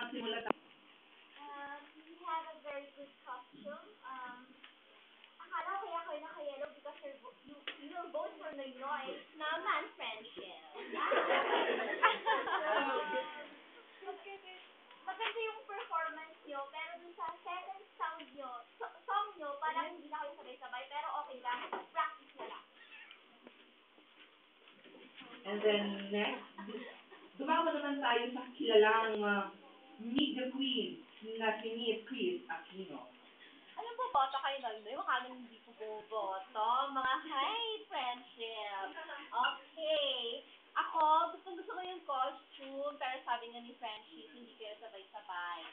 He had a very good costume. Akala ko kaya kayo naka-yellow because you're both for Noynoy. Naman, friendship. Maganda yung performance nyo, pero dun sa second song nyo, parang hindi na kayo sabay-sabay, pero okay lang. Practice na lang. And then next, dumako naman tayo sa kilalang Meet the Queen na si Miss Chris Aquino. Alam po, boto kayo Noynoy, makakang hindi ko boto. Mga hi, friendship. Okay. Ako, gusto ko yung costume, pero sabi nga ni Friendship, hindi kayo sabay-sabay.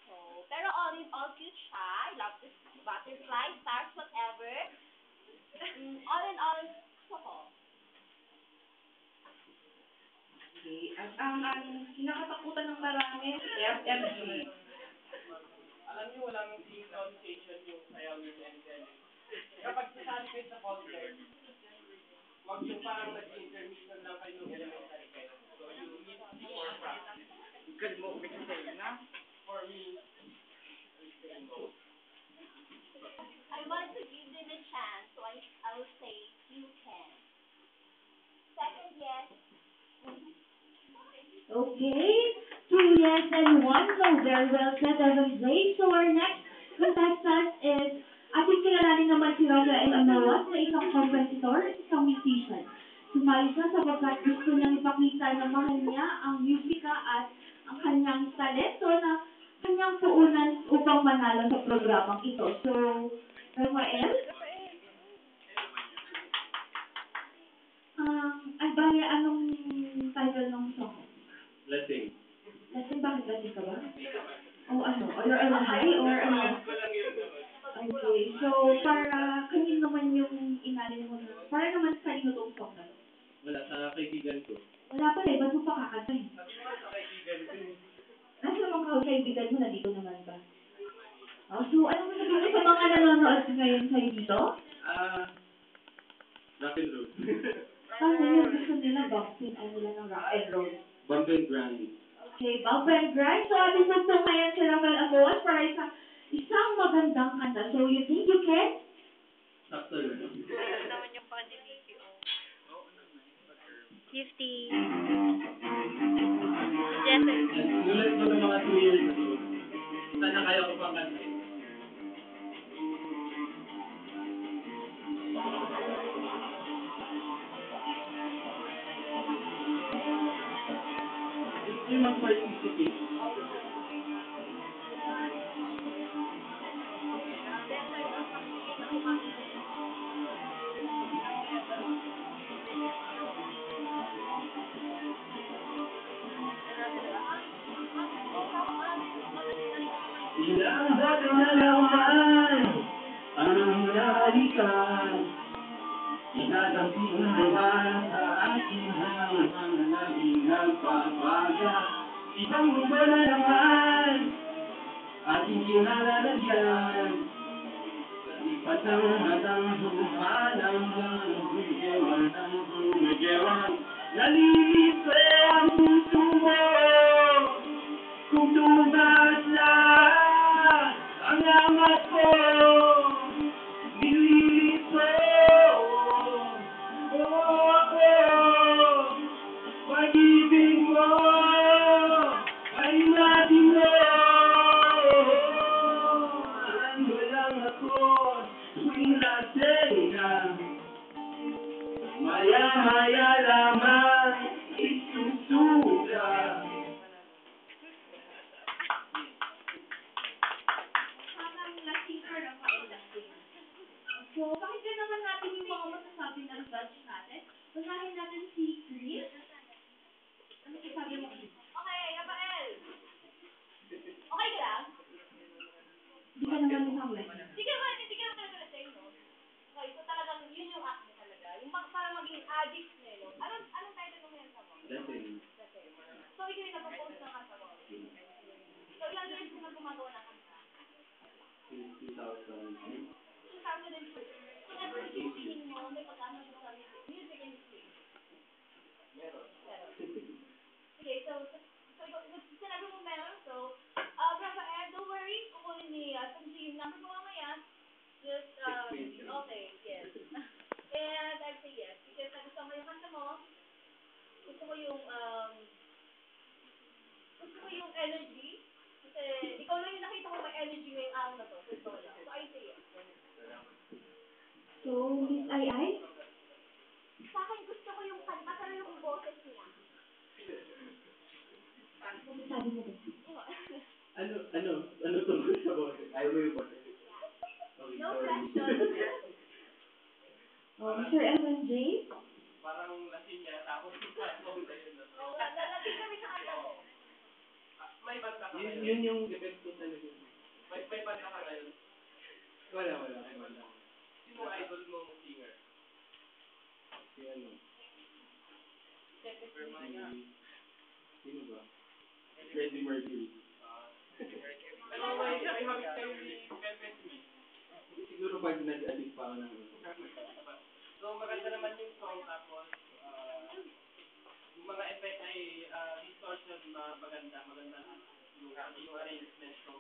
So, pero all in all, cute siya. I love this butterfly, stars, whatever. All in all, gusto ko. Okay. At ang kinakatakutan ng marami, FMG. Alam niyo, walang synchronization yung sayaw niyo and then kapag sasali kayo sa concert, wag yung parang nag-intermission lang kayo ng elementary kayo. So you need more practice. Good mo, kasi na? For me, I want to give them a chance, so I will say, you can. Second yes. Okay, 2 yes and 1 no. Very well said, Evan Blake. So our next contestant is, ating kilalanin naman si Rafael Amawas na isang competitor, isang musician. Sumali siya sapagkat gusto niyang ipakita na mahal niya ang musika at ang kanyang talento na kanyang puunan upang manalo sa programang ito. So, Rafael? Bale, anong title ng song? blessing. Lasing, bakit lasing ka ba? O ano? Or you're on a high? Or ano? Okay, so para kanino naman yung inalin mo na? Para naman sa inyo itong song na? Wala, sa kaibigan ko. Wala pa eh, ba't mo pa kakantay? Sa kaibigan ko. Nasa namang kaibigan mo, nandito naman ba? Oh, so ano mo sabihin sa mga nanonood ngayon sa'yo dito? Rock and roll. Kasi yung gusto nila, boxing, ano nila ng rock and roll. Bump and grind. Okay, bump and grind. So ating gusto ngayon si Rafael Amoas para isang magandang kanta. So you think you can? Sakto lang. Naman yung body video. 50. Yes, sir. Nulit ko ng mga 2 years ago. Sana kaya ko pang kanta. Gusto yung mag-participate. Ilang bagay na laman ang nalikan. Inadamping naman sa aking hanggang naging nagpapaga. Ibang iba na naman ating kinalalagyan. Lipat ang hatang humalang ng humigewan ng humigewan. Nalilito ang puso mo kung tumas na ang amat ko. Nililito ako, pag-ibig mo ay matino. Ano lang ako, tuwing lasing ka, maya-maya lamang isusuga. Parang lasing ka, Rafael, lasing. So, pakinggan naman natin yung mga masasabi ng judge natin. Unahin natin si Chris. Ano sasabi mo, Chris? Okay, Rafael. Okay ka lang? Hindi ka naman mukhang lasing. Hindi ka naman talaga lasing, no? Okay, so talagang yun yung act mo talaga. Yung para maging addict na, no? Anong title mo yan sa mo? Lasing. So, ikaw yung napapose ng kanta mo? So, ilang years mo na gumagawa ng kanta? Since 2002. 2002. So, ever since feeling mo, may pag-asa mo sa music industry? Meron. Sige, so sinabi mo meron, so, energy. Kasi ikaw lang yung nakita ko may energy ngayong araw na to. So, I say it. So, Miss Ai? Sa akin, gusto ko yung kanta, pero yung boses niya. Ano sabi mo ba? Ano tungkol sa boses? Ayaw mo yung boses. Okay, No sorry. question. Oh, Mr. Evan J? Parang lasing niya, tapos parang yun. Oo, lalagay kami sa kanta mo. May banta ka ngayon. Yun yung effect ko talaga. May banta ka ngayon. Wala. Sino ang idol mong singer? Si ano? Sino ba? Freddie Mercury. Pero may habit kayo ni Pepe Smith. Siguro pag nag-addict pa ako ng So maganda naman yung song, tapos yung mga effect ay distortion na maganda yung arrangement. So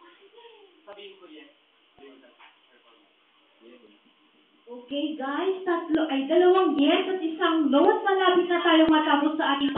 sabihin ko yes. Okay, guys, dalawang yes at isang no at malapit na tayo matapos sa ating